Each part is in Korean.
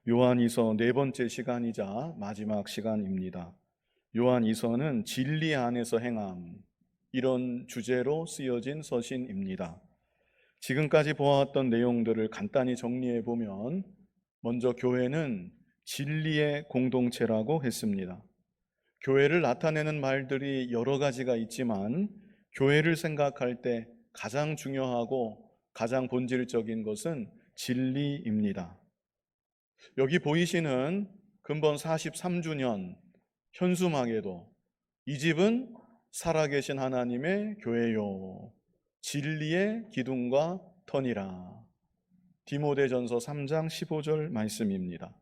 요한이서 네 번째 시간이자 마지막 시간입니다. 요한이서는 진리 안에서 행함, 이런 주제로 쓰여진 서신입니다. 지금까지 보아왔던 내용들을 간단히 정리해 보면, 먼저 교회는 진리의 공동체라고 했습니다. 교회를 나타내는 말들이 여러 가지가 있지만, 교회를 생각할 때 가장 중요하고 가장 본질적인 것은 진리입니다. 여기 보이시는 근본 43주년 현수막에도 이 집은 살아계신 하나님의 교회요, 진리의 기둥과 터니라, 디모데전서 3장 15절 말씀입니다.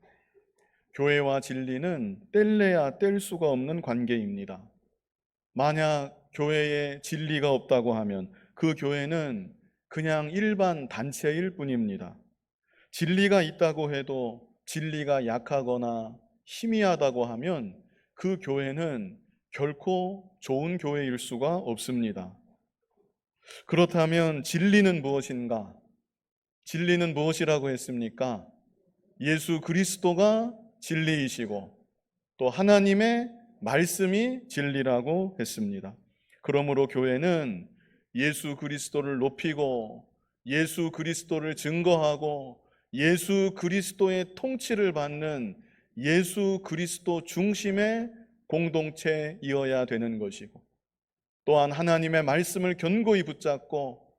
교회와 진리는 뗄래야 뗄 수가 없는 관계입니다. 만약 교회에 진리가 없다고 하면 그 교회는 그냥 일반 단체일 뿐입니다. 진리가 있다고 해도 진리가 약하거나 희미하다고 하면 그 교회는 결코 좋은 교회일 수가 없습니다. 그렇다면 진리는 무엇인가? 진리는 무엇이라고 했습니까? 예수 그리스도가 진리이시고 또 하나님의 말씀이 진리라고 했습니다. 그러므로 교회는 예수 그리스도를 높이고 예수 그리스도를 증거하고 예수 그리스도의 통치를 받는 예수 그리스도 중심의 공동체이어야 되는 것이고, 또한 하나님의 말씀을 견고히 붙잡고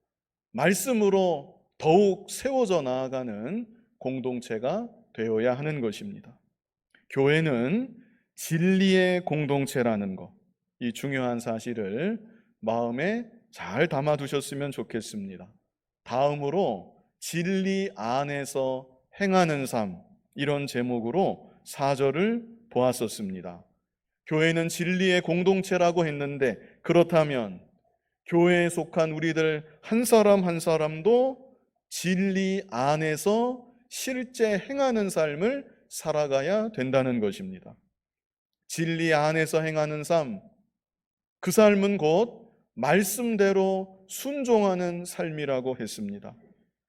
말씀으로 더욱 세워져 나아가는 공동체가 되어야 하는 것입니다. 교회는 진리의 공동체라는 것, 이 중요한 사실을 마음에 잘 담아두셨으면 좋겠습니다. 다음으로 진리 안에서 행하는 삶, 이런 제목으로 4절을 보았었습니다. 교회는 진리의 공동체라고 했는데, 그렇다면 교회에 속한 우리들 한 사람 한 사람도 진리 안에서 실제 행하는 삶을 살아가야 된다는 것입니다. 진리 안에서 행하는 삶, 그 삶은 곧 말씀대로 순종하는 삶이라고 했습니다.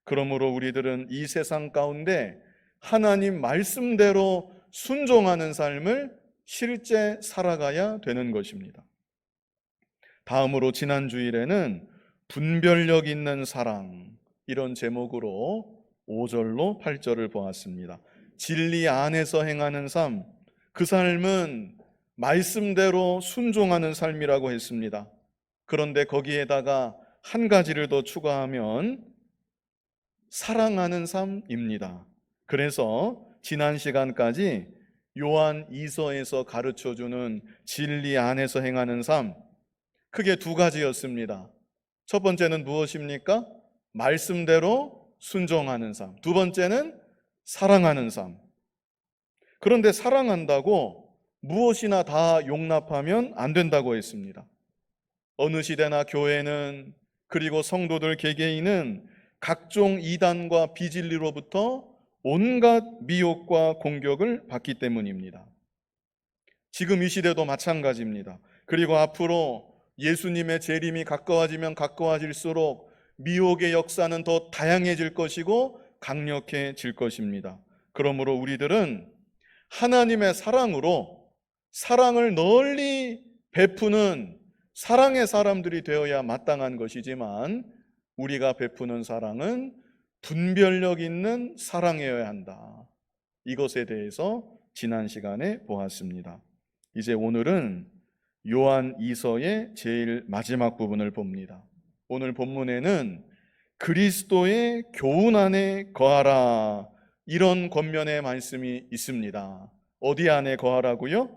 그러므로 우리들은 이 세상 가운데 하나님 말씀대로 순종하는 삶을 실제 살아가야 되는 것입니다. 다음으로 지난 주일에는 분별력 있는 사랑, 이런 제목으로 5절로 8절을 보았습니다. 진리 안에서 행하는 삶, 그 삶은 말씀대로 순종하는 삶이라고 했습니다. 그런데 거기에다가 한 가지를 더 추가하면 사랑하는 삶입니다. 그래서 지난 시간까지 요한 2서에서 가르쳐주는 진리 안에서 행하는 삶, 크게 두 가지였습니다. 첫 번째는 무엇입니까? 말씀대로 순종하는 삶. 두 번째는 사랑하는 삶. 그런데 사랑한다고 무엇이나 다 용납하면 안 된다고 했습니다. 어느 시대나 교회는, 그리고 성도들 개개인은 각종 이단과 비진리로부터 온갖 미혹과 공격을 받기 때문입니다. 지금 이 시대도 마찬가지입니다. 그리고 앞으로 예수님의 재림이 가까워지면 가까워질수록 미혹의 역사는 더 다양해질 것이고 강력해질 것입니다. 그러므로 우리들은 하나님의 사랑으로 사랑을 널리 베푸는 사랑의 사람들이 되어야 마땅한 것이지만, 우리가 베푸는 사랑은 분별력 있는 사랑이어야 한다. 이것에 대해서 지난 시간에 보았습니다. 이제 오늘은 요한 2서의 제일 마지막 부분을 봅니다. 오늘 본문에는 그리스도의 교훈 안에 거하라, 이런 권면의 말씀이 있습니다. 어디 안에 거하라고요?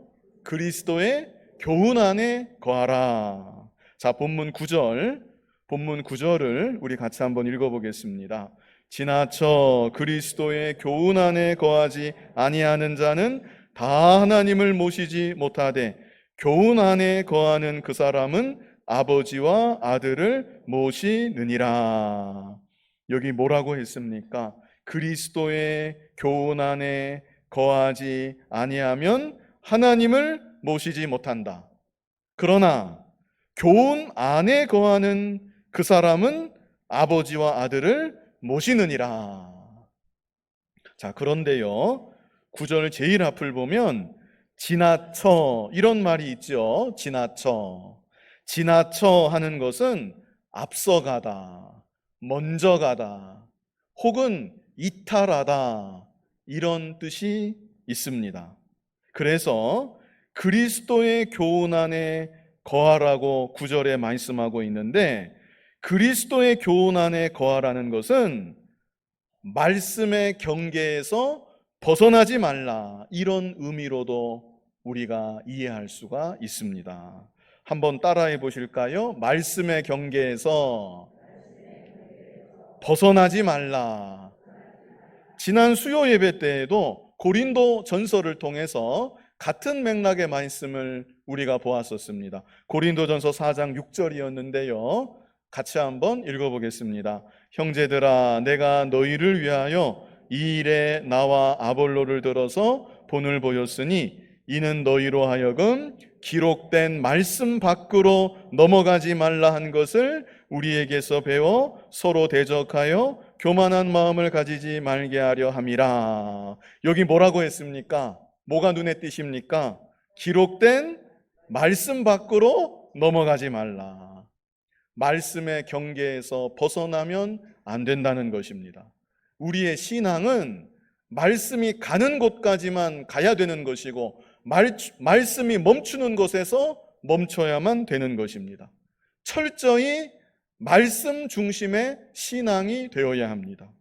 그리스도의 교훈 안에 거하라. 자, 본문 9절을 우리 같이 한번 읽어보겠습니다. 지나쳐 그리스도의 교훈 안에 거하지 아니하는 자는 다 하나님을 모시지 못하되, 교훈 안에 거하는 그 사람은 아버지와 아들을 모시느니라. 여기 뭐라고 했습니까? 그리스도의 교훈 안에 거하지 아니하면 하나님을 모시지 못한다. 그러나 교훈 안에 거하는 그 사람은 아버지와 아들을 모시느니라. 자, 그런데요, 9절 제일 앞을 보면 지나쳐 이런 말이 있죠. 지나쳐 하는 것은 앞서가다, 먼저 가다, 혹은 이탈하다 이런 뜻이 있습니다. 그래서 그리스도의 교훈 안에 거하라고 9절에 말씀하고 있는데, 그리스도의 교훈 안에 거하라는 것은 말씀의 경계에서 벗어나지 말라 이런 의미로도 우리가 이해할 수가 있습니다. 한번 따라해 보실까요? 말씀의 경계에서 벗어나지 말라. 지난 수요 예배 때에도 고린도 전서를 통해서 같은 맥락의 말씀을 우리가 보았었습니다. 고린도전서 4장 6절이었는데요. 같이 한번 읽어보겠습니다. 형제들아, 내가 너희를 위하여 이 일에 나와 아볼로를 들어서 본을 보였으니 이는 너희로 하여금 기록된 말씀 밖으로 넘어가지 말라 한 것을 우리에게서 배워 서로 대적하여 교만한 마음을 가지지 말게 하려 함이라. 여기 뭐라고 했습니까? 뭐가 눈에 띄십니까? 기록된 말씀 밖으로 넘어가지 말라. 말씀의 경계에서 벗어나면 안 된다는 것입니다. 우리의 신앙은 말씀이 가는 곳까지만 가야 되는 것이고, 말씀이 멈추는 곳에서 멈춰야만 되는 것입니다. 철저히 말씀 중심의 신앙이 되어야 합니다.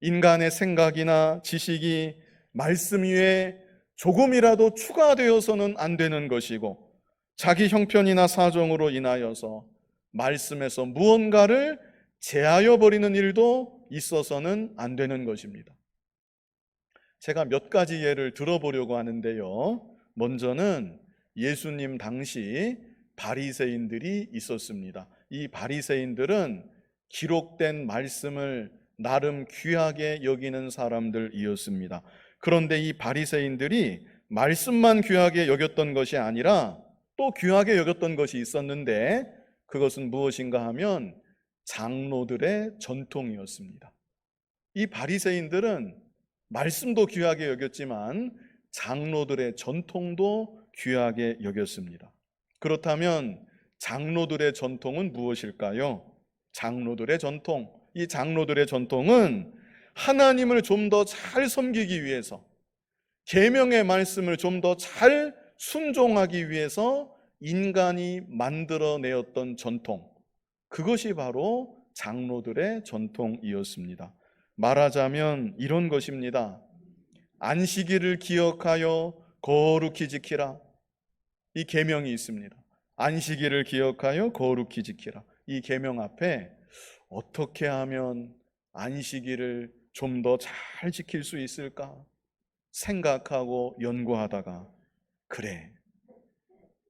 인간의 생각이나 지식이 말씀 위에 조금이라도 추가되어서는 안 되는 것이고, 자기 형편이나 사정으로 인하여서 말씀에서 무언가를 제하여 버리는 일도 있어서는 안 되는 것입니다. 제가 몇 가지 예를 들어보려고 하는데요. 먼저는 예수님 당시 바리새인들이 있었습니다. 이 바리새인들은 기록된 말씀을 나름 귀하게 여기는 사람들이었습니다. 그런데 이 바리새인들이 말씀만 귀하게 여겼던 것이 아니라 또 귀하게 여겼던 것이 있었는데, 그것은 무엇인가 하면 장로들의 전통이었습니다. 이 바리새인들은 말씀도 귀하게 여겼지만 장로들의 전통도 귀하게 여겼습니다. 그렇다면 장로들의 전통은 무엇일까요? 장로들의 전통, 이 장로들의 전통은 하나님을 좀 더 잘 섬기기 위해서, 계명의 말씀을 좀 더 잘 순종하기 위해서 인간이 만들어내었던 전통, 그것이 바로 장로들의 전통이었습니다. 말하자면 이런 것입니다. 안식일을 기억하여 거룩히 지키라. 이 계명이 있습니다. 안식일을 기억하여 거룩히 지키라. 이 계명 앞에 어떻게 하면 안식일을 좀 더 잘 지킬 수 있을까 생각하고 연구하다가, 그래,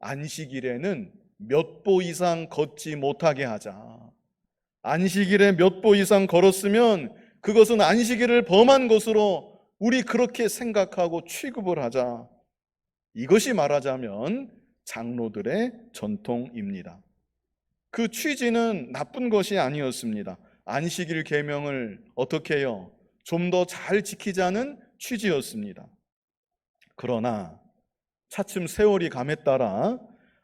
안식일에는 몇 보 이상 걷지 못하게 하자. 안식일에 몇 보 이상 걸었으면 그것은 안식일을 범한 것으로 우리 그렇게 생각하고 취급을 하자. 이것이 말하자면 장로들의 전통입니다. 그 취지는 나쁜 것이 아니었습니다. 안식일 계명을 어떻게 해요? 좀 더 잘 지키자는 취지였습니다. 그러나 차츰 세월이 감에 따라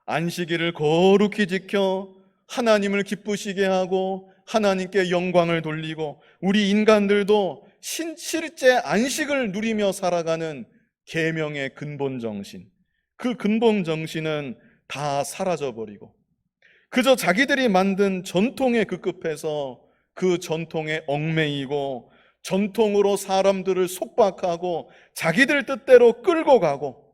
안식일을 거룩히 지켜 하나님을 기쁘시게 하고 하나님께 영광을 돌리고 우리 인간들도 실제 안식을 누리며 살아가는 계명의 근본 정신, 그 근본 정신은 다 사라져버리고 그저 자기들이 만든 전통에 급급해서 그 전통에 얽매이고 전통으로 사람들을 속박하고 자기들 뜻대로 끌고 가고,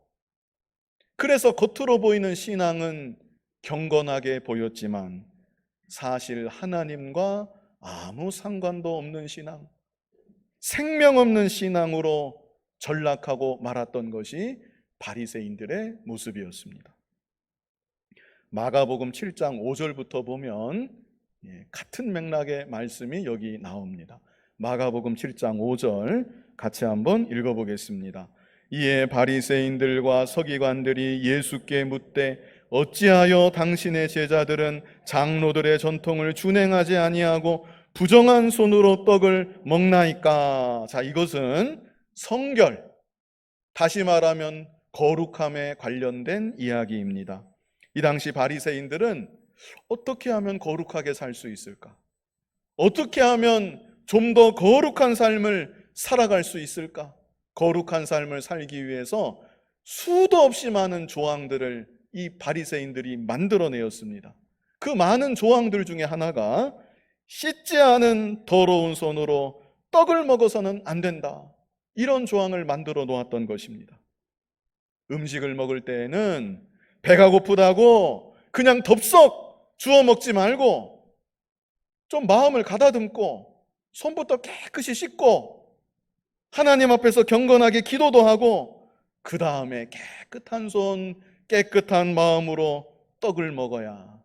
그래서 겉으로 보이는 신앙은 경건하게 보였지만 사실 하나님과 아무 상관도 없는 신앙, 생명 없는 신앙으로 전락하고 말았던 것이 바리새인들의 모습이었습니다. 마가복음 7장 5절부터 보면 같은 맥락의 말씀이 여기 나옵니다. 마가복음 7장 5절 같이 한번 읽어보겠습니다. 이에 바리새인들과 서기관들이 예수께 묻되 어찌하여 당신의 제자들은 장로들의 전통을 준행하지 아니하고 부정한 손으로 떡을 먹나이까? 자, 이것은 성결, 다시 말하면 거룩함에 관련된 이야기입니다. 이 당시 바리새인들은 어떻게 하면 거룩하게 살 수 있을까? 어떻게 하면 좀 더 거룩한 삶을 살아갈 수 있을까? 거룩한 삶을 살기 위해서 수도 없이 많은 조항들을 이 바리새인들이 만들어내었습니다. 그 많은 조항들 중에 하나가 씻지 않은 더러운 손으로 떡을 먹어서는 안 된다. 이런 조항을 만들어 놓았던 것입니다. 음식을 먹을 때에는 배가 고프다고 그냥 덥석 주워 먹지 말고 좀 마음을 가다듬고 손부터 깨끗이 씻고 하나님 앞에서 경건하게 기도도 하고 그 다음에 깨끗한 손, 깨끗한 마음으로 떡을 먹어야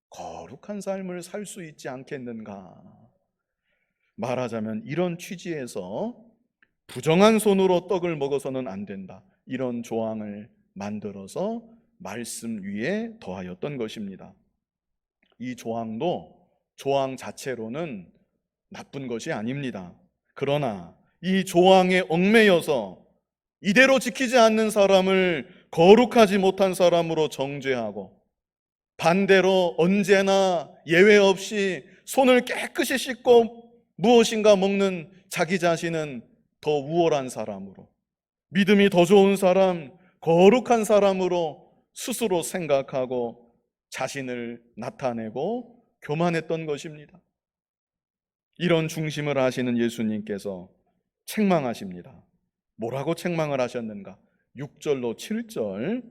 거룩한 삶을 살 수 있지 않겠는가. 말하자면 이런 취지에서 부정한 손으로 떡을 먹어서는 안 된다. 이런 조항을 만들어서 말씀 위에 더하였던 것입니다. 이 조항도 조항 자체로는 나쁜 것이 아닙니다. 그러나 이 조항에 얽매여서 이대로 지키지 않는 사람을 거룩하지 못한 사람으로 정죄하고 반대로 언제나 예외 없이 손을 깨끗이 씻고 무엇인가 먹는 자기 자신은 더 우월한 사람으로, 믿음이 더 좋은 사람, 거룩한 사람으로 스스로 생각하고 자신을 나타내고 교만했던 것입니다. 이런 중심을 하시는 예수님께서 책망하십니다. 뭐라고 책망을 하셨는가? 6절로 7절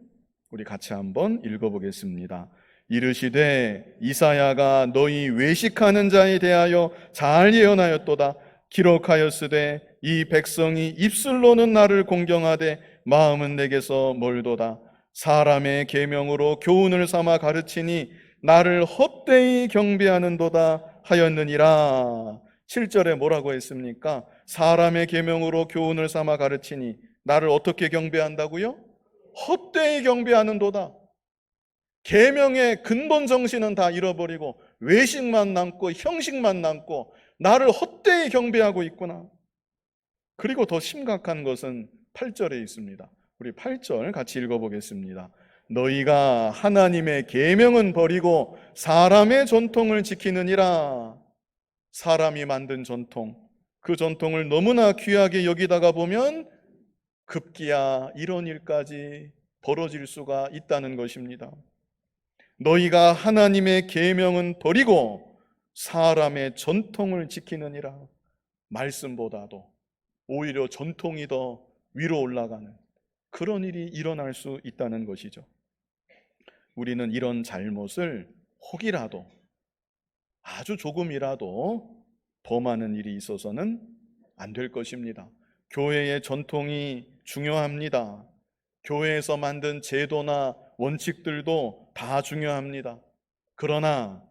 우리 같이 한번 읽어보겠습니다. 이르시되 이사야가 너희 외식하는 자에 대하여 잘 예언하였도다. 기록하였으되 이 백성이 입술로는 나를 공경하되 마음은 내게서 멀도다. 사람의 계명으로 교훈을 삼아 가르치니 나를 헛되이 경배하는도다 하였느니라. 7절에 뭐라고 했습니까? 사람의 계명으로 교훈을 삼아 가르치니 나를 어떻게 경배한다고요? 헛되이 경배하는도다. 계명의 근본 정신은 다 잃어버리고 외식만 남고 형식만 남고 나를 헛되이 경배하고 있구나. 그리고 더 심각한 것은 8절에 있습니다. 우리 8절 같이 읽어보겠습니다. 너희가 하나님의 계명은 버리고 사람의 전통을 지키느니라. 사람이 만든 전통, 그 전통을 너무나 귀하게 여기다가 보면 급기야 이런 일까지 벌어질 수가 있다는 것입니다. 너희가 하나님의 계명은 버리고 사람의 전통을 지키느니라. 말씀보다도 오히려 전통이 더 위로 올라가는 그런 일이 일어날 수 있다는 것이죠. 우리는 이런 잘못을 혹이라도, 아주 조금이라도 범하는 일이 있어서는 안 될 것입니다. 교회의 전통이 중요합니다. 교회에서 만든 제도나 원칙들도 다 중요합니다. 그러나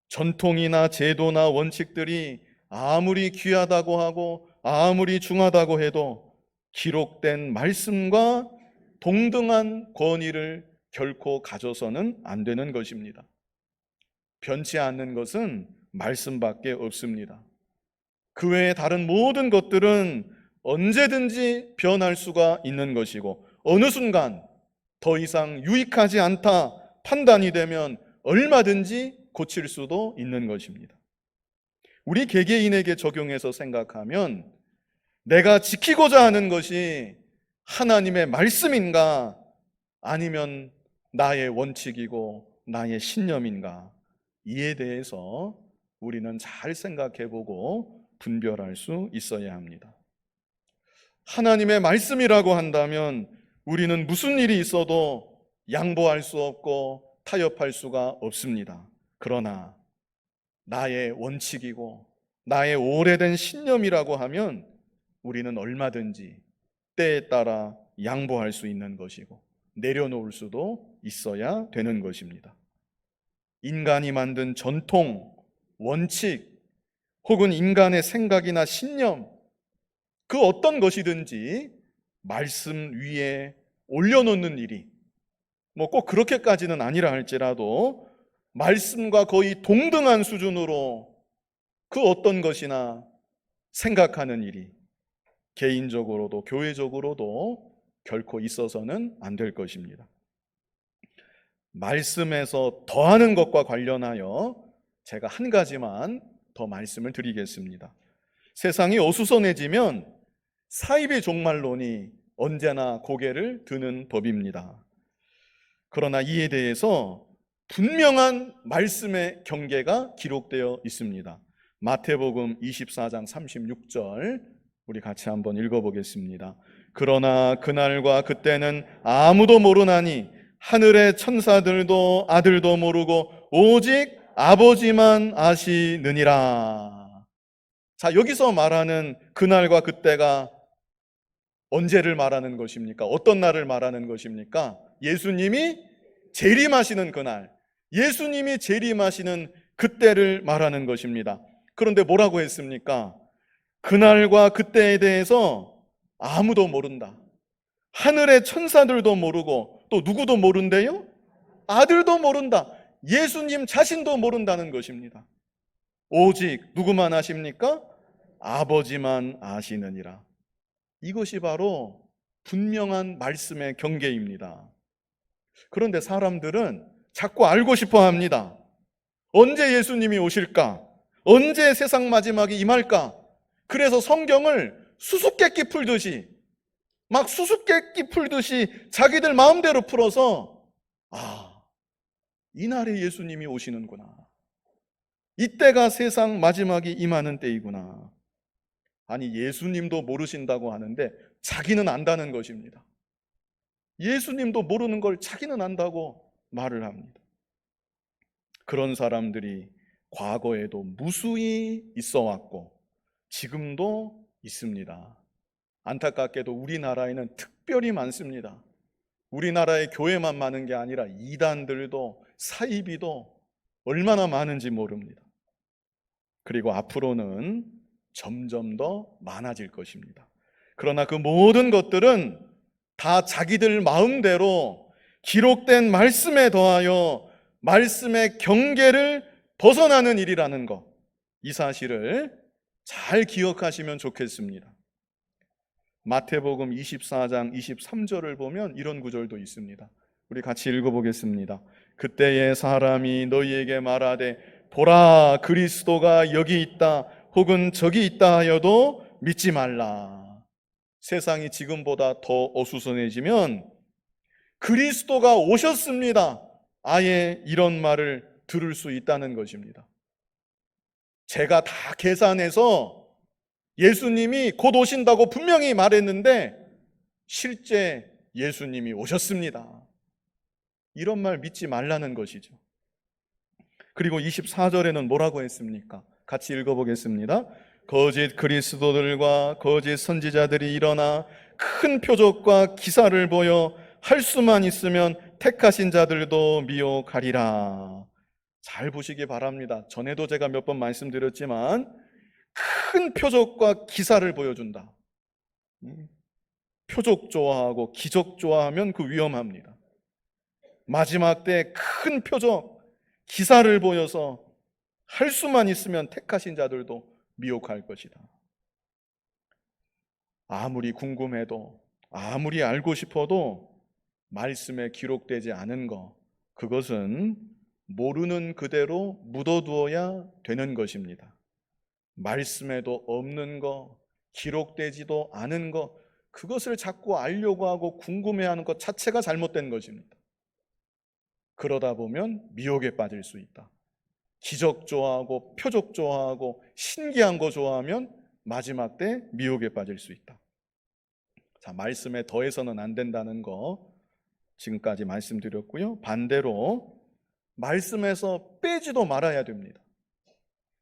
전통이나 제도나 원칙들이 아무리 귀하다고 하고 아무리 중하다고 해도 기록된 말씀과 동등한 권위를 결코 가져서는 안 되는 것입니다. 변치 않는 것은 말씀밖에 없습니다. 그 외에 다른 모든 것들은 언제든지 변할 수가 있는 것이고 어느 순간 더 이상 유익하지 않다 판단이 되면 얼마든지 고칠 수도 있는 것입니다. 우리 개개인에게 적용해서 생각하면 내가 지키고자 하는 것이 하나님의 말씀인가 아니면 나의 원칙이고 나의 신념인가, 이에 대해서 우리는 잘 생각해보고 분별할 수 있어야 합니다. 하나님의 말씀이라고 한다면 우리는 무슨 일이 있어도 양보할 수 없고 타협할 수가 없습니다. 그러나 나의 원칙이고 나의 오래된 신념이라고 하면 우리는 얼마든지 때에 따라 양보할 수 있는 것이고 내려놓을 수도 있어야 되는 것입니다. 인간이 만든 전통, 원칙, 혹은 인간의 생각이나 신념, 그 어떤 것이든지 말씀 위에 올려놓는 일이 꼭 그렇게까지는 아니라 할지라도 말씀과 거의 동등한 수준으로 그 어떤 것이나 생각하는 일이 개인적으로도 교회적으로도 결코 있어서는 안 될 것입니다. 말씀에서 더하는 것과 관련하여 제가 한 가지만 더 말씀을 드리겠습니다. 세상이 어수선해지면 사입의 종말론이 언제나 고개를 드는 법입니다. 그러나 이에 대해서 분명한 말씀의 경계가 기록되어 있습니다. 마태복음 24장 36절 우리 같이 한번 읽어보겠습니다. 그러나 그날과 그때는 아무도 모르나니 하늘의 천사들도 아들도 모르고 오직 아버지만 아시느니라. 자, 여기서 말하는 그날과 그때가 언제를 말하는 것입니까? 어떤 날을 말하는 것입니까? 예수님이 재림하시는 그날, 예수님이 재림하시는 그때를 말하는 것입니다. 그런데 뭐라고 했습니까? 그날과 그때에 대해서 아무도 모른다. 하늘의 천사들도 모르고 또 누구도 모른대요? 아들도 모른다. 예수님 자신도 모른다는 것입니다. 오직 누구만 아십니까? 아버지만 아시느니라. 이것이 바로 분명한 말씀의 경계입니다. 그런데 사람들은 자꾸 알고 싶어 합니다. 언제 예수님이 오실까? 언제 세상 마지막이 임할까? 그래서 성경을 수수께끼 풀듯이 막 수수께끼 풀듯이 자기들 마음대로 풀어서 이날에 예수님이 오시는구나. 이때가 세상 마지막이 임하는 때이구나. 아니, 예수님도 모르신다고 하는데 자기는 안다는 것입니다. 예수님도 모르는 걸 자기는 안다고 말을 합니다. 그런 사람들이 과거에도 무수히 있어 왔고 지금도 있습니다. 안타깝게도 우리나라에는 특별히 많습니다. 우리나라의 교회만 많은 게 아니라 이단들도 사이비도 얼마나 많은지 모릅니다. 그리고 앞으로는 점점 더 많아질 것입니다. 그러나 그 모든 것들은 다 자기들 마음대로 기록된 말씀에 더하여 말씀의 경계를 벗어나는 일이라는 것, 이 사실을 잘 기억하시면 좋겠습니다. 마태복음 24장 23절을 보면 이런 구절도 있습니다. 우리 같이 읽어보겠습니다. 그때에 사람이 너희에게 말하되 보라, 그리스도가 여기 있다 혹은 저기 있다 하여도 믿지 말라. 세상이 지금보다 더 어수선해지면 그리스도가 오셨습니다, 아예 이런 말을 들을 수 있다는 것입니다. 제가 다 계산해서 예수님이 곧 오신다고 분명히 말했는데 실제 예수님이 오셨습니다, 이런 말 믿지 말라는 것이죠. 그리고 24절에는 뭐라고 했습니까? 같이 읽어보겠습니다. 거짓 그리스도들과 거짓 선지자들이 일어나 큰 표적과 기사를 보여 할 수만 있으면 택하신 자들도 미혹하리라. 잘 보시기 바랍니다. 전에도 제가 몇 번 말씀드렸지만 큰 표적과 기사를 보여준다. 표적 좋아하고 기적 좋아하면 그 위험합니다. 마지막 때 큰 표적, 기사를 보여서 할 수만 있으면 택하신 자들도 미혹할 것이다. 아무리 궁금해도 아무리 알고 싶어도 말씀에 기록되지 않은 것, 그것은 모르는 그대로 묻어두어야 되는 것입니다. 말씀에도 없는 것, 기록되지도 않은 것, 그것을 자꾸 알려고 하고 궁금해하는 것 자체가 잘못된 것입니다. 그러다 보면 미혹에 빠질 수 있다. 기적 좋아하고 표적 좋아하고 신기한 거 좋아하면 마지막 때 미혹에 빠질 수 있다. 자, 말씀에 더해서는 안 된다는 거 지금까지 말씀드렸고요. 반대로 말씀에서 빼지도 말아야 됩니다.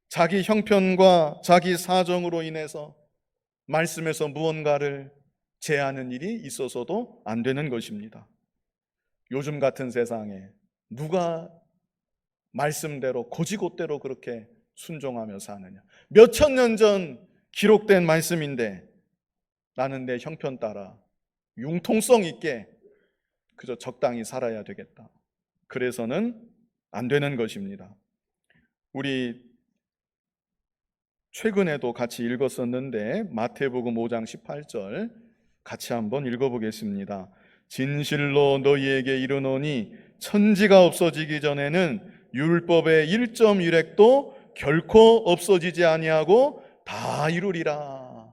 자기 형편과 자기 사정으로 인해서 말씀에서 무언가를 제하는 일이 있어서도 안 되는 것입니다. 요즘 같은 세상에 누가 말씀대로 고지곳대로 그렇게 순종하며 사느냐. 몇천 년 전 기록된 말씀인데 나는 내 형편 따라 융통성 있게 그저 적당히 살아야 되겠다. 그래서는 안 되는 것입니다. 우리 최근에도 같이 읽었었는데 마태복음 5장 18절 같이 한번 읽어보겠습니다. 진실로 너희에게 이르노니 천지가 없어지기 전에는 율법의 1.1획도 결코 없어지지 아니하고 다 이루리라.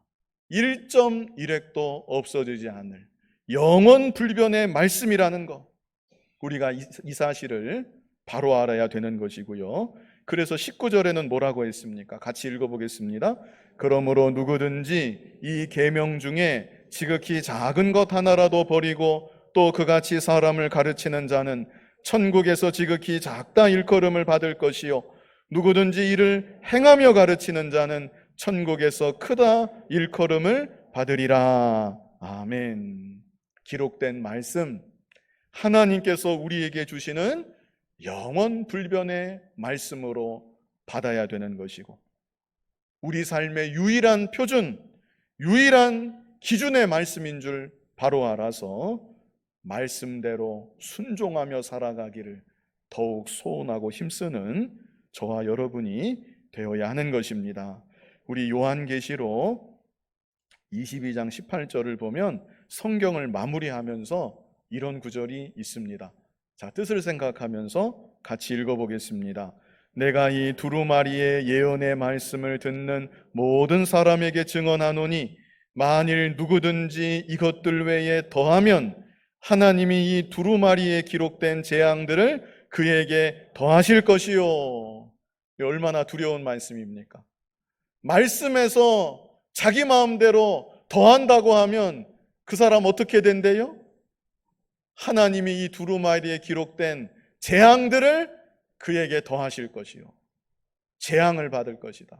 1.1획도 없어지지 않을 영원 불변의 말씀이라는 것, 우리가 이 사실을 바로 알아야 되는 것이고요. 그래서 19절에는 뭐라고 했습니까? 같이 읽어보겠습니다. 그러므로 누구든지 이 계명 중에 지극히 작은 것 하나라도 버리고 또 그같이 사람을 가르치는 자는 천국에서 지극히 작다 일컬음을 받을 것이요 누구든지 이를 행하며 가르치는 자는 천국에서 크다 일컬음을 받으리라. 아멘. 기록된 말씀, 하나님께서 우리에게 주시는 영원 불변의 말씀으로 받아야 되는 것이고, 우리 삶의 유일한 표준, 유일한 기준의 말씀인 줄 바로 알아서 말씀대로 순종하며 살아가기를 더욱 소원하고 힘쓰는 저와 여러분이 되어야 하는 것입니다. 우리 요한계시록 22장 18절을 보면 성경을 마무리하면서 이런 구절이 있습니다. 자, 뜻을 생각하면서 같이 읽어보겠습니다. 내가 이 두루마리의 예언의 말씀을 듣는 모든 사람에게 증언하노니 만일 누구든지 이것들 외에 더하면 하나님이 이 두루마리에 기록된 재앙들을 그에게 더하실 것이요. 얼마나 두려운 말씀입니까? 말씀에서 자기 마음대로 더한다고 하면 그 사람 어떻게 된대요? 하나님이 이 두루마리에 기록된 재앙들을 그에게 더하실 것이요, 재앙을 받을 것이다,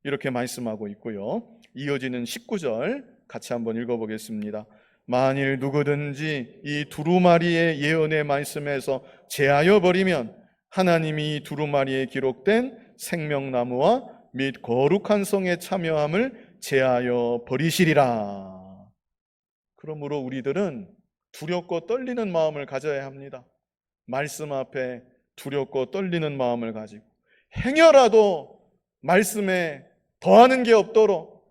이렇게 말씀하고 있고요. 이어지는 19절 같이 한번 읽어보겠습니다. 만일 누구든지 이 두루마리의 예언의 말씀에서 제하여 버리면 하나님이 이 두루마리에 기록된 생명나무와 및 거룩한 성의 참여함을 제하여 버리시리라. 그러므로 우리들은 두렵고 떨리는 마음을 가져야 합니다. 말씀 앞에 두렵고 떨리는 마음을 가지고 행여라도 말씀에 더하는 게 없도록,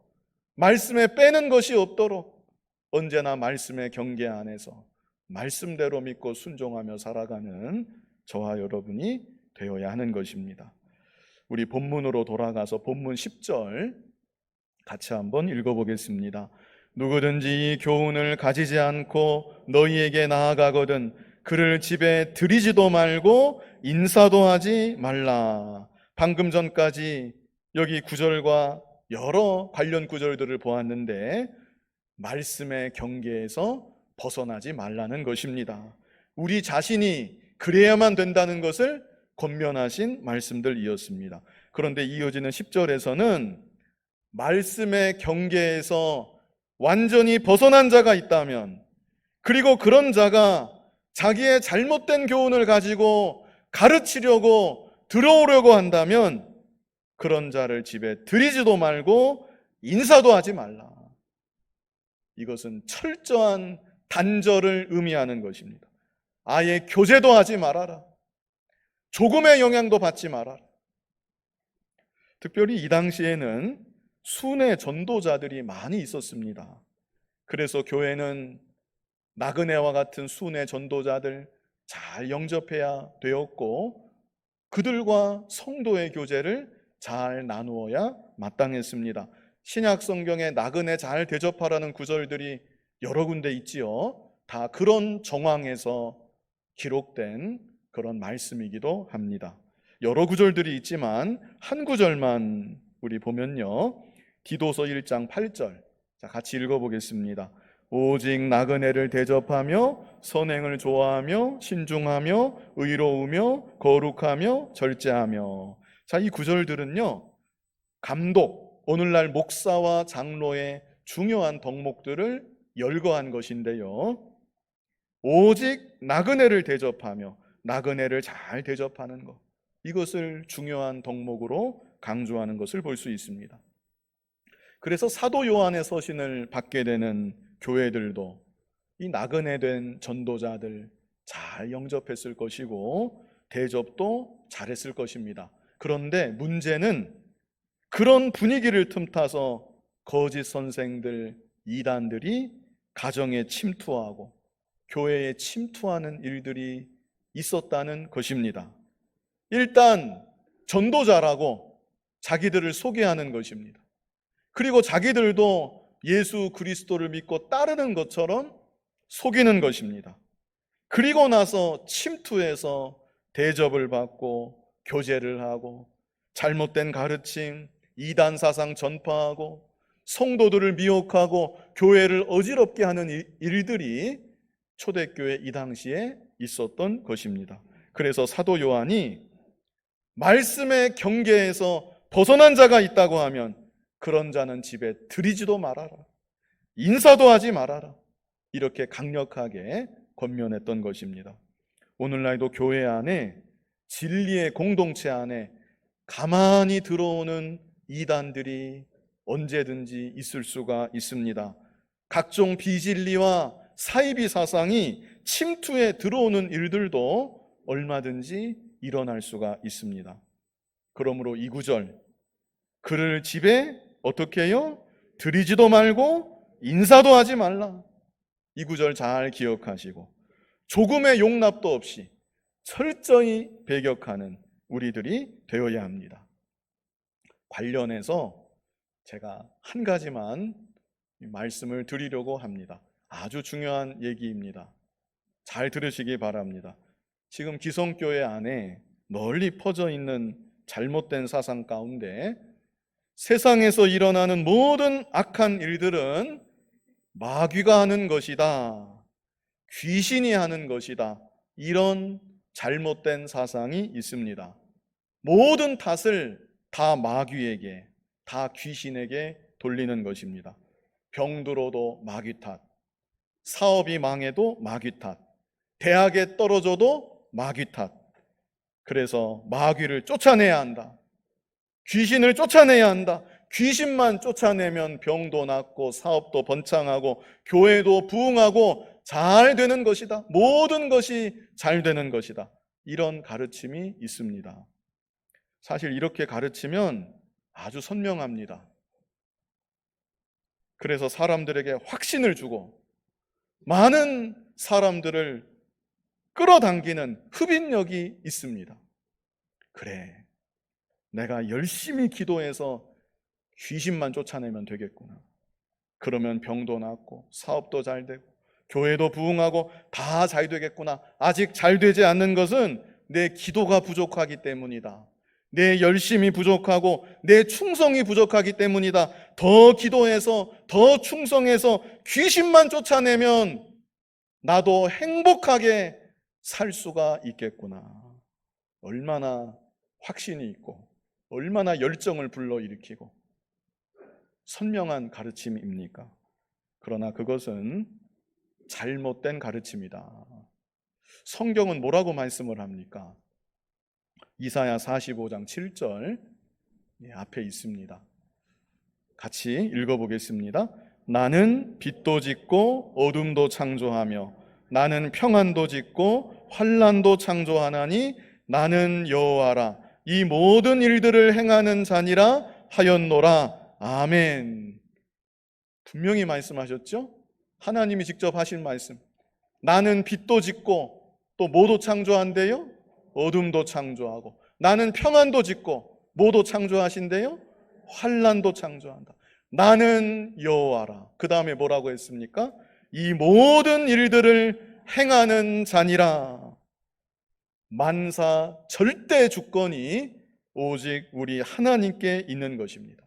말씀에 빼는 것이 없도록 언제나 말씀의 경계 안에서 말씀대로 믿고 순종하며 살아가는 저와 여러분이 되어야 하는 것입니다. 우리 본문으로 돌아가서 본문 10절 같이 한번 읽어보겠습니다. 누구든지 이 교훈을 가지지 않고 너희에게 나아가거든 그를 집에 들이지도 말고 인사도 하지 말라. 방금 전까지 여기 구절과 여러 관련 구절들을 보았는데 말씀의 경계에서 벗어나지 말라는 것입니다. 우리 자신이 그래야만 된다는 것을 권면하신 말씀들이었습니다. 그런데 이어지는 10절에서는 말씀의 경계에서 완전히 벗어난 자가 있다면, 그리고 그런 자가 자기의 잘못된 교훈을 가지고 가르치려고 들어오려고 한다면 그런 자를 집에 들이지도 말고 인사도 하지 말라. 이것은 철저한 단절을 의미하는 것입니다. 아예 교제도 하지 말아라. 조금의 영향도 받지 말아라. 특별히 이 당시에는 순회 전도자들이 많이 있었습니다. 그래서 교회는 나그네와 같은 순회 전도자들 잘 영접해야 되었고 그들과 성도의 교제를 잘 나누어야 마땅했습니다. 신약 성경에 나그네 잘 대접하라는 구절들이 여러 군데 있지요. 다 그런 정황에서 기록된 그런 말씀이기도 합니다. 여러 구절들이 있지만 한 구절만 우리 보면요, 디도서 1장 8절, 자, 같이 읽어보겠습니다. 오직 나그네를 대접하며 선행을 좋아하며 신중하며 의로우며 거룩하며 절제하며. 자, 이 구절들은요, 감독, 오늘날 목사와 장로의 중요한 덕목들을 열거한 것인데요, 오직 나그네를 대접하며 나그네를 잘 대접하는 것, 이것을 중요한 덕목으로 강조하는 것을 볼 수 있습니다. 그래서 사도 요한의 서신을 받게 되는 교회들도 이 나그네 된 전도자들 잘 영접했을 것이고 대접도 잘했을 것입니다. 그런데 문제는 그런 분위기를 틈타서 거짓 선생들, 이단들이 가정에 침투하고 교회에 침투하는 일들이 있었다는 것입니다. 일단 전도자라고 자기들을 소개하는 것입니다. 그리고 자기들도 예수 그리스도를 믿고 따르는 것처럼 속이는 것입니다. 그리고 나서 침투해서 대접을 받고 교제를 하고 잘못된 가르침, 이단 사상 전파하고 성도들을 미혹하고 교회를 어지럽게 하는 일들이 초대교회 이 당시에 있었던 것입니다. 그래서 사도 요한이 말씀의 경계에서 벗어난 자가 있다고 하면 그런 자는 집에 들이지도 말아라, 인사도 하지 말아라, 이렇게 강력하게 권면했던 것입니다. 오늘날도 교회 안에, 진리의 공동체 안에 가만히 들어오는 이단들이 언제든지 있을 수가 있습니다. 각종 비진리와 사이비 사상이 침투해 들어오는 일들도 얼마든지 일어날 수가 있습니다. 그러므로 이 구절, 그를 집에 어떻게 해요? 들이지도 말고 인사도 하지 말라. 이 구절 잘 기억하시고 조금의 용납도 없이 철저히 배격하는 우리들이 되어야 합니다. 관련해서 제가 한 가지만 말씀을 드리려고 합니다. 아주 중요한 얘기입니다. 잘 들으시기 바랍니다. 지금 기성교회 안에 널리 퍼져 있는 잘못된 사상 가운데 세상에서 일어나는 모든 악한 일들은 마귀가 하는 것이다, 귀신이 하는 것이다, 이런 잘못된 사상이 있습니다. 모든 탓을 다 마귀에게, 다 귀신에게 돌리는 것입니다. 병들어도 마귀 탓, 사업이 망해도 마귀 탓, 대학에 떨어져도 마귀 탓. 그래서 마귀를 쫓아내야 한다, 귀신을 쫓아내야 한다. 귀신만 쫓아내면 병도 낫고 사업도 번창하고 교회도 부흥하고 잘 되는 것이다, 모든 것이 잘 되는 것이다, 이런 가르침이 있습니다. 사실 이렇게 가르치면 아주 선명합니다. 그래서 사람들에게 확신을 주고 많은 사람들을 끌어당기는 흡인력이 있습니다. 그래, 내가 열심히 기도해서 귀신만 쫓아내면 되겠구나. 그러면 병도 낫고 사업도 잘 되고 교회도 부흥하고 다 잘 되겠구나. 아직 잘 되지 않는 것은 내 기도가 부족하기 때문이다, 내 열심이 부족하고 내 충성이 부족하기 때문이다. 더 기도해서 더 충성해서 귀신만 쫓아내면 나도 행복하게 살 수가 있겠구나. 얼마나 확신이 있고 얼마나 열정을 불러일으키고 선명한 가르침입니까? 그러나 그것은 잘못된 가르침이다. 성경은 뭐라고 말씀을 합니까? 이사야 45장 7절 앞에 있습니다. 같이 읽어보겠습니다. 나는 빛도 짓고 어둠도 창조하며 나는 평안도 짓고 환난도 창조하나니 나는 여호와라. 이 모든 일들을 행하는 자니라 하였노라. 아멘. 분명히 말씀하셨죠? 하나님이 직접 하신 말씀. 나는 빛도 짓고 또 뭐도 창조한대요? 어둠도 창조하고. 나는 평안도 짓고 뭐도 창조하신대요? 환난도 창조한다. 나는 여호와라. 그 다음에 뭐라고 했습니까? 이 모든 일들을 행하는 자니라. 만사 절대 주권이 오직 우리 하나님께 있는 것입니다.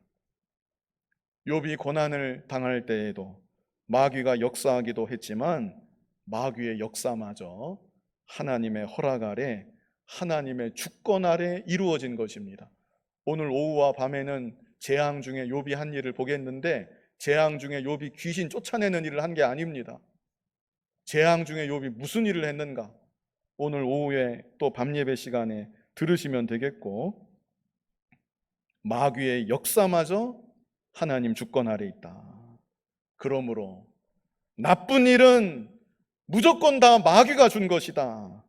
욥이 고난을 당할 때에도 마귀가 역사하기도 했지만 마귀의 역사마저 하나님의 허락 아래, 하나님의 주권 아래 이루어진 것입니다. 오늘 오후와 밤에는 재앙 중에 욥이 한 일을 보겠는데 재앙 중에 욥이 귀신 쫓아내는 일을 한 게 아닙니다. 재앙 중에 욥이 무슨 일을 했는가? 오늘 오후에 또 밤예배 시간에 들으시면 되겠고, 마귀의 역사마저 하나님 주권 아래 있다. 그러므로 나쁜 일은 무조건 다 마귀가 준 것이다,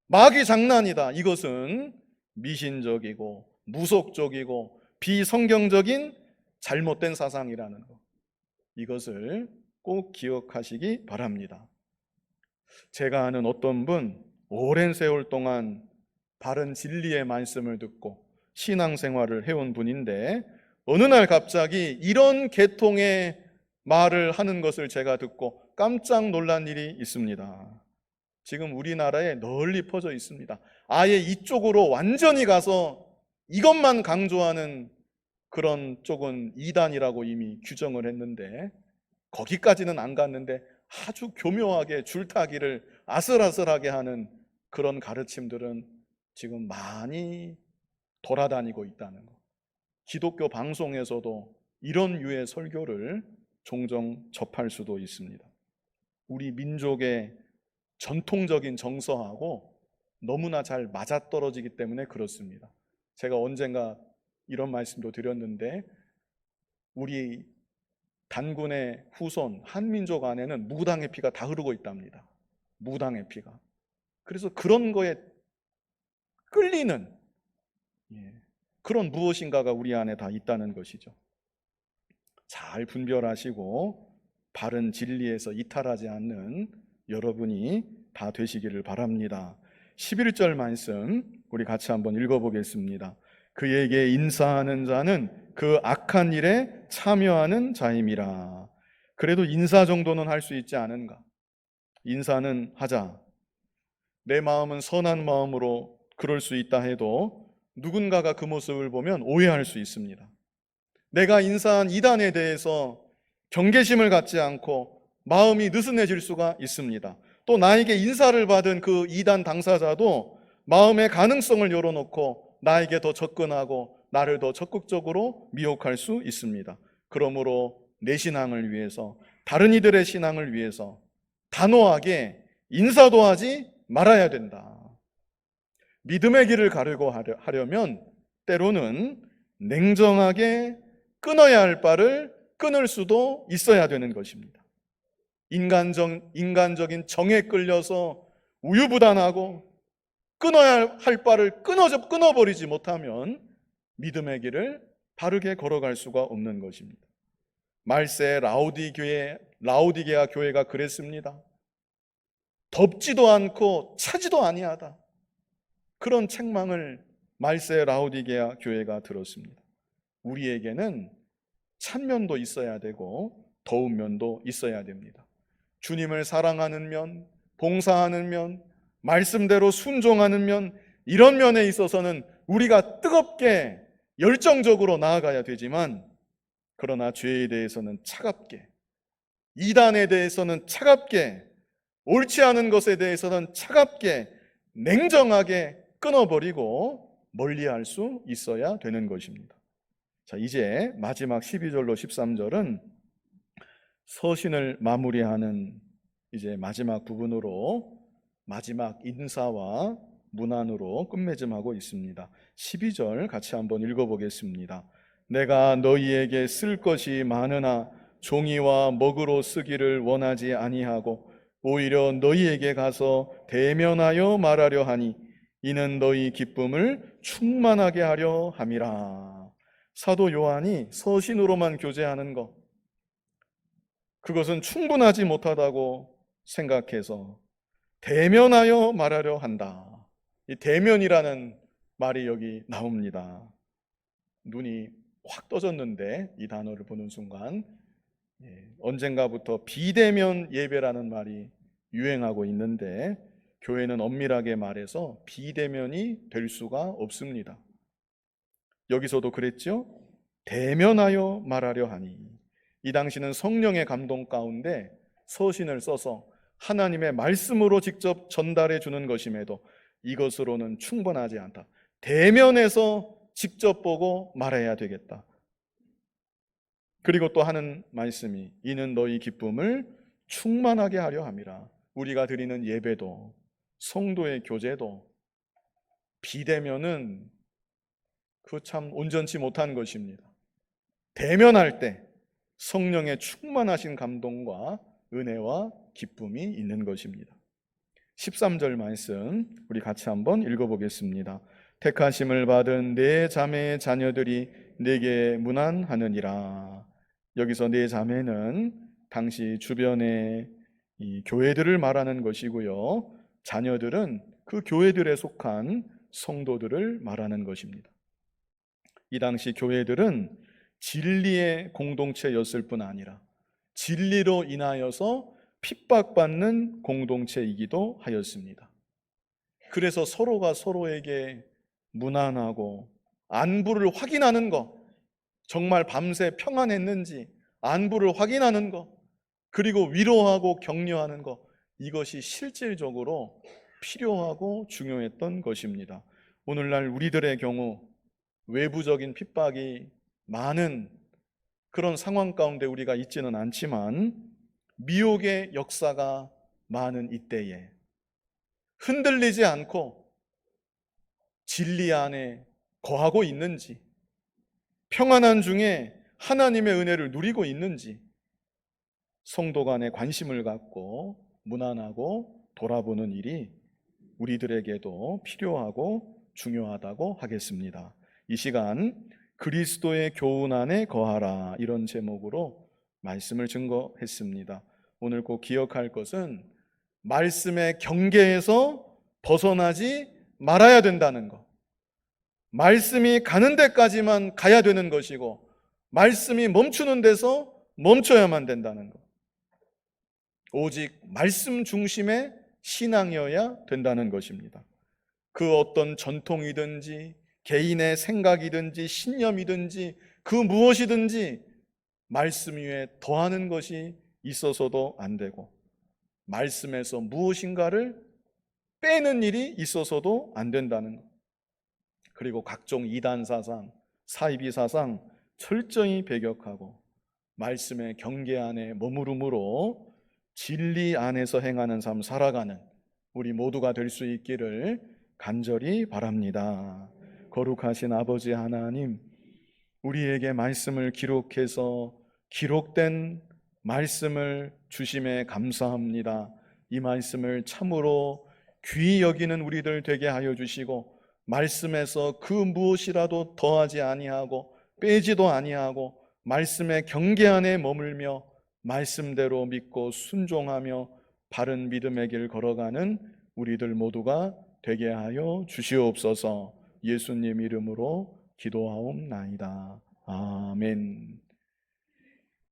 마귀 장난이다, 이것은 미신적이고 무속적이고 비성경적인 잘못된 사상이라는 것. 이것을 꼭 기억하시기 바랍니다. 제가 아는 어떤 분, 오랜 세월 동안 바른 진리의 말씀을 듣고 신앙생활을 해온 분인데 어느 날 갑자기 이런 계통의 말을 하는 것을 제가 듣고 깜짝 놀란 일이 있습니다. 지금 우리나라에 널리 퍼져 있습니다. 아예 이쪽으로 완전히 가서 이것만 강조하는 그런 쪽은 이단이라고 이미 규정을 했는데 거기까지는 안 갔는데 아주 교묘하게 줄타기를 아슬아슬하게 하는 그런 가르침들은 지금 많이 돌아다니고 있다는 것. 기독교 방송에서도 이런 유의 설교를 종종 접할 수도 있습니다. 우리 민족의 전통적인 정서하고 너무나 잘 맞아떨어지기 때문에 그렇습니다. 제가 언젠가 이런 말씀도 드렸는데 우리 단군의 후손 한민족 안에는 무당의 피가 다 흐르고 있답니다. 무당의 피가. 그래서 그런 거에 끌리는 그런 무엇인가가 우리 안에 다 있다는 것이죠. 잘 분별하시고 바른 진리에서 이탈하지 않는 여러분이 다 되시기를 바랍니다. 11절 말씀 우리 같이 한번 읽어보겠습니다. 그에게 인사하는 자는 그 악한 일에 참여하는 자임이라. 그래도 인사 정도는 할 수 있지 않은가? 인사는 하자. 내 마음은 선한 마음으로 그럴 수 있다 해도 누군가가 그 모습을 보면 오해할 수 있습니다. 내가 인사한 이단에 대해서 경계심을 갖지 않고 마음이 느슨해질 수가 있습니다. 또 나에게 인사를 받은 그 이단 당사자도 마음의 가능성을 열어놓고 나에게 더 접근하고 나를 더 적극적으로 미혹할 수 있습니다. 그러므로 내 신앙을 위해서, 다른 이들의 신앙을 위해서 단호하게 인사도 하지 말아야 된다. 믿음의 길을 가려고 하려면 때로는 냉정하게 끊어야 할 바를 끊을 수도 있어야 되는 것입니다. 인간적인 정에 끌려서 우유부단하고 끊어야 할 바를 끊어버리지 못하면 믿음의 길을 바르게 걸어갈 수가 없는 것입니다. 말세 라오디게아 교회가 그랬습니다. 덥지도 않고 차지도 아니하다. 그런 책망을 말세 라오디게아 교회가 들었습니다. 우리에게는 찬 면도 있어야 되고 더운 면도 있어야 됩니다. 주님을 사랑하는 면, 봉사하는 면, 말씀대로 순종하는 면, 이런 면에 있어서는 우리가 뜨겁게 열정적으로 나아가야 되지만 그러나 죄에 대해서는 차갑게, 이단에 대해서는 차갑게, 옳지 않은 것에 대해서는 차갑게 냉정하게 끊어버리고 멀리할 수 있어야 되는 것입니다. 자, 이제 마지막 12절로 13절은 서신을 마무리하는 이제 마지막 부분으로 마지막 인사와 문안으로 끝맺음하고 있습니다. 12절 같이 한번 읽어보겠습니다. 내가 너희에게 쓸 것이 많으나 종이와 먹으로 쓰기를 원하지 아니하고 오히려 너희에게 가서 대면하여 말하려 하니 이는 너희 기쁨을 충만하게 하려 함이라. 사도 요한이 서신으로만 교제하는 것, 그것은 충분하지 못하다고 생각해서 대면하여 말하려 한다. 이 대면이라는 말이 여기 나옵니다. 눈이 확 떠졌는데 이 단어를 보는 순간 언젠가부터 비대면 예배라는 말이 유행하고 있는데 교회는 엄밀하게 말해서 비대면이 될 수가 없습니다. 여기서도 그랬죠? 대면하여 말하려 하니. 이 당시는 성령의 감동 가운데 서신을 써서 하나님의 말씀으로 직접 전달해 주는 것임에도 이것으로는 충분하지 않다. 대면에서 직접 보고 말해야 되겠다. 그리고 또 하는 말씀이 이는 너희 기쁨을 충만하게 하려 함이라. 우리가 드리는 예배도 성도의 교제도 비대면은 그 참 온전치 못한 것입니다. 대면할 때 성령의 충만하신 감동과 은혜와 기쁨이 있는 것입니다. 13절 말씀 우리 같이 한번 읽어보겠습니다. 택하심을 받은 내 자매의 자녀들이 내게 문안하느니라. 여기서 네 자매는 당시 주변의 이 교회들을 말하는 것이고요. 자녀들은 그 교회들에 속한 성도들을 말하는 것입니다. 이 당시 교회들은 진리의 공동체였을 뿐 아니라 진리로 인하여서 핍박받는 공동체이기도 하였습니다. 그래서 서로가 서로에게 무난하고 안부를 확인하는 것, 정말 밤새 평안했는지 안부를 확인하는 것, 그리고 위로하고 격려하는 것, 이것이 실질적으로 필요하고 중요했던 것입니다. 오늘날 우리들의 경우 외부적인 핍박이 많은 그런 상황 가운데 우리가 있지는 않지만 미혹의 역사가 많은 이때에 흔들리지 않고 진리 안에 거하고 있는지, 평안한 중에 하나님의 은혜를 누리고 있는지 성도 간에 관심을 갖고 무난하고 돌아보는 일이 우리들에게도 필요하고 중요하다고 하겠습니다. 이 시간 그리스도의 교훈 안에 거하라, 이런 제목으로 말씀을 증거했습니다. 오늘 꼭 기억할 것은 말씀의 경계에서 벗어나지 말아야 된다는 것, 말씀이 가는 데까지만 가야 되는 것이고 말씀이 멈추는 데서 멈춰야만 된다는 것, 오직 말씀 중심의 신앙이어야 된다는 것입니다. 그 어떤 전통이든지 개인의 생각이든지 신념이든지 그 무엇이든지 말씀 위에 더하는 것이 있어서도 안 되고 말씀에서 무엇인가를 빼는 일이 있어서도 안 된다는 것. 그리고 각종 이단 사상, 사이비 사상 철저히 배격하고 말씀의 경계 안에 머무름으로 진리 안에서 행하는 삶 살아가는 우리 모두가 될 수 있기를 간절히 바랍니다. 거룩하신 아버지 하나님, 우리에게 말씀을 기록해서 기록된 말씀을 주심에 감사합니다. 이 말씀을 참으로 귀히 여기는 우리들 되게 하여 주시고 말씀에서 그 무엇이라도 더하지 아니하고 빼지도 아니하고 말씀의 경계 안에 머물며 말씀대로 믿고 순종하며 바른 믿음의 길 걸어가는 우리들 모두가 되게 하여 주시옵소서. 예수님 이름으로 기도하옵나이다. 아멘.